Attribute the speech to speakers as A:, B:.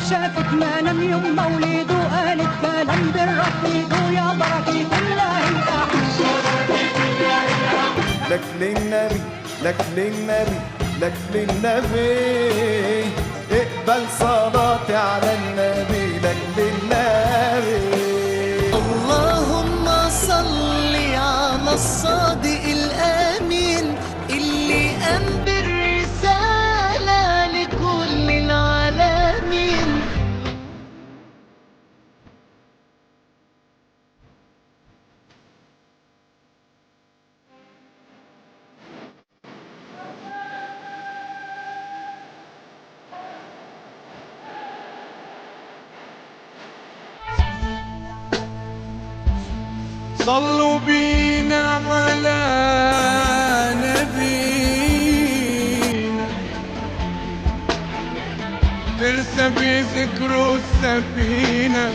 A: شافت ما نم يوم مولده قالت كلام بالرفيده يا بركة الله الأحد.
B: لك للنبي لك للنبي لك للنبي اقبل صلاتي على النبي لك للنبي.
C: اللهم صل على الصادق الأمين اللي قام بالرسالة لكل العالمين.
D: صلوا بينا على نبينا ترسى بذكره السفينة